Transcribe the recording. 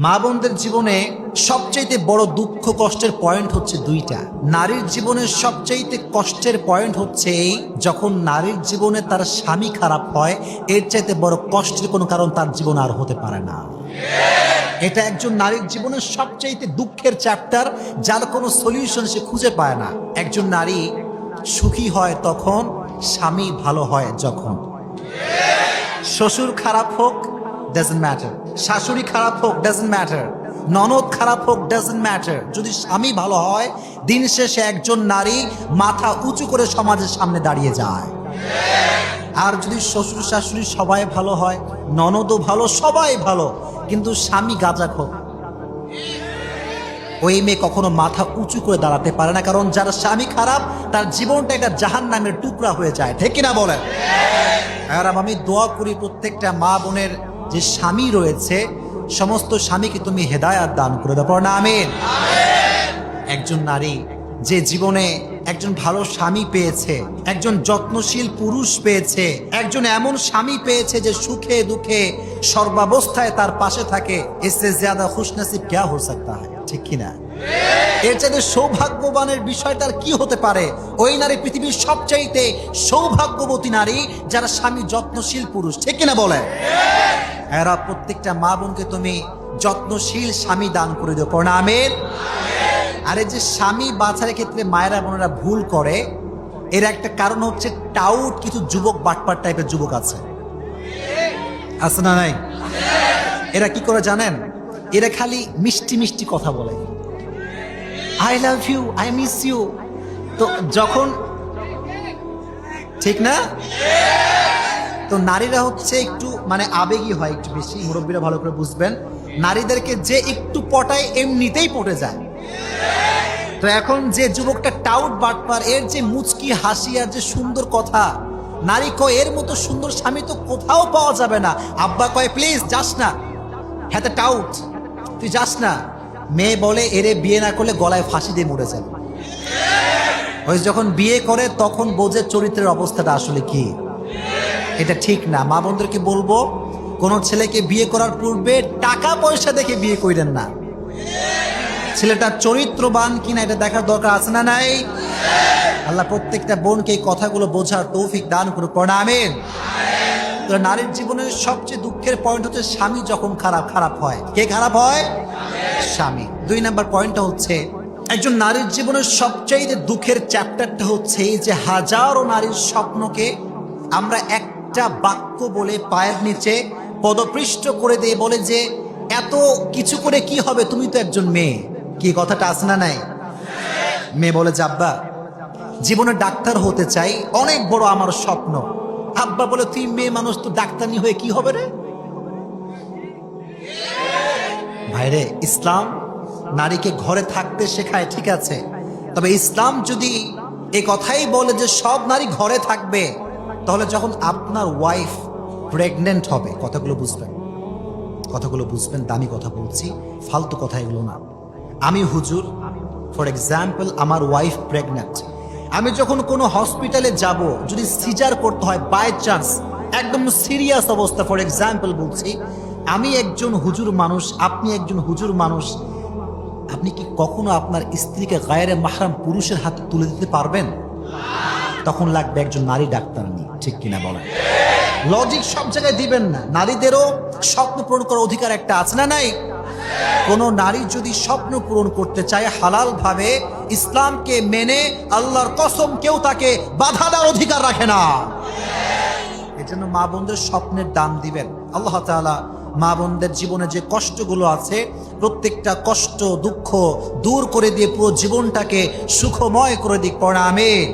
মা বোনদের জীবনে সবচাইতে বড় দুঃখ কষ্টের পয়েন্ট হচ্ছে দুইটা। নারীর জীবনের সবচাইতে কষ্টের পয়েন্ট হচ্ছে এই, যখন নারীর জীবনে তার স্বামী খারাপ হয়, এর চাইতে বড় কষ্টের কোনো কারণ তার জীবন আর হতে পারে না। এটা একজন নারীর জীবনের সবচাইতে দুঃখের চ্যাপ্টার, যার কোনো সলিউশন সে খুঁজে পায় না। একজন নারী সুখী হয় তখন, স্বামী ভালো হয় যখন। শ্বশুর খারাপ হোক ডাজন্ট ম্যাটার, শাশুড়ি খারাপ হোক ডাজন্ট ম্যাটার, ননদ খারাপ হোক ডাজন্ট ম্যাটার, যদি স্বামী ভালো হয়, দিন শেষে একজন নারী মাথা উঁচু করে সমাজের সামনে দাঁড়িয়ে যায়। আর যদি শ্বশুর শাশুড়ি সবাই ভালো হয়, ননদও ভালো, সবাই ভালো, কিন্তু স্বামী গাঁজাখোর, ওই মেয়ে কখনো মাথা উঁচু করে দাঁড়াতে পারে না। কারণ যার স্বামী খারাপ, তার জীবনটা একটা জাহান্নামের টুকরা হয়ে যায়। ঠিক কিনা বলেন? আর আমি দোয়া করি প্রত্যেকটা মা বোনের যে স্বামী রয়েছে, সমস্ত স্বামীকে তুমি হেদায়াত দান করে দাও, পড়ো না আমিন। একজন নারী যে জীবনে একজন ভালো স্বামী পেয়েছে, একজন যত্নশীল পুরুষ পেয়েছে, একজন এমন স্বামী পেয়েছে যে সুখে দুঃখে সর্বাবস্থায় তার পাশে থাকে, এসে জ্যাদা খুশনসিব ক্যা হো সকতা হ্যায়, ঠিক কিনা? এর চাইতে সৌভাগ্যবানের বিষয়টার কি হতে পারে? ওই নারী পৃথিবীর সবচাইতে সৌভাগ্যবতী নারী, যার স্বামী যত্নশীল পুরুষ, ঠিক কিনা বলে? এরা প্রত্যেকটা মা বোনকে তুমি যত্নশীল স্বামী দান করে দিও, পড়ো না আমিন। আরে যে স্বামী বাছার ক্ষেত্রে মায়েরা বোনেরা ভুল করে, এর একটা কারণ হচ্ছে টাউট কিছু যুবক, বাটপার টাইপের যুবক আছে না নাই? এরা কি করে জানেন? এরা খালি মিষ্টি মিষ্টি কথা বলে, I love you, I miss you. তো যখন, ঠিক না? তো নারীরা হচ্ছে একটু মানে আবেগী হয় একটু বেশি, মুরব্বীরা ভালো করে বুঝবেন। নারীদেরকে যে একটু পটায় এমনিতেই পটে যায়। তো এখন যে যুবকটা টাউট বাটপার, এর যে মুচকি হাসি আর যে সুন্দর কথা, নারী কয় এর মতো সুন্দর স্বামী তো কোথাও পাওয়া যাবে না। আব্বা কয় প্লিজ যাস না, হ্যাঁ টাউট তুই যাস না। মেয়ে বলে এরে বিয়ে না করলে গলায় ফাঁসি দিয়ে মরে যাবে। ওই যখন বিয়ে করে তখন বোঝে চরিত্রের অবস্থাটা আসলে কি। এটা ঠিক না। মা বোনদেরকে বলবো, কোন ছেলেকে বিয়ে করার পূর্বে টাকা পয়সা দেখে বিয়ে করেন না, ছেলেটা চরিত্রবান কিনা এটা দেখার দরকার আছে না নাই? আল্লাহ প্রত্যেকটা বোনকে এই কথাগুলো বোঝার তৌফিক দান করুক, পড়ো না আমিন। তো নারীর জীবনের সবচেয়ে দুঃখের পয়েন্ট হচ্ছে স্বামী যখন খারাপ হয়। কে খারাপ হয়? স্বামী। 2 নাম্বার পয়েন্টটা হচ্ছে, একজন নারীর জীবনের সবচেয়ে দুঃখের চ্যাপ্টারটা হচ্ছে যে হাজারো নারীর স্বপ্নকে আমরা একটা বাক্য বলে পায়ের নিচে পদপৃষ্ট করে দিয়ে বলে যে এত কিছু করে কি হবে, তুমি তো একজন মেয়ে। কি কথাটা আছে না নাই? মেয়ে বলে যে আব্বা জীবনে ডাক্তার হতে চাই, অনেক বড় আমার স্বপ্ন। আব্বা বলে তুই মেয়ে মানুষ, তো ডাক্তারনি হয়ে কি হবে রে? ভাইরে, ইসলাম নারীকে ঘরে থাকতে শেখায়, ঠিক আছে, তবে ইসলাম যদি এই কথাই বলে যে সব নারী ঘরে থাকবে, তাহলে যখন আপনার ওয়াইফ প্রেগনেন্ট হবে, কথাগুলো বুঝবেন, দামি কথা বলছি, ফালতু কথা এগুলো না। আমি হুজুর, ফর এক্সাম্পল আমার ওয়াইফ প্রেগনেন্ট, আমি যখন কোনো হসপিটালে যাব, যদি সিজার করতে হয় বাই চান্স, একদম সিরিয়াস অবস্থা, ফর এক্সাম্পল বলছি, আমি একজন হুজুর মানুষ, আপনি একজন হুজুর মানুষ, আপনি কি কখনো আপনার স্ত্রীকে গায়রে মাহরাম পুরুষের হাতে তুলে দিতে পারবেন? তখন লাগবে একজন নারী ডাক্তার নিয়ে, ঠিক কিনা বলেন? লজিক সব জায়গায় দিবেন না। নারীদেরও স্বপ্ন পূরণ করার অধিকার একটা আছে না নাই? কোন নারী যদি স্বপ্ন পূরণ করতে চায় হালাল ভাবে, ইসলামকে মেনে, আল্লাহর কসম কেউ তাকে বাধা দেওয়ার অধিকার রাখে না। এজন্য মা বোনদের স্বপ্নের দাম দিবেন। আল্লাহ তাআলা মা বোনদের জীবনে যে কষ্টগুলো আছে, প্রত্যেকটা কষ্ট দুঃখ দূর করে দিয়ে পুরো জীবনটাকে সুখময় করে দিক, পড়া আমিন।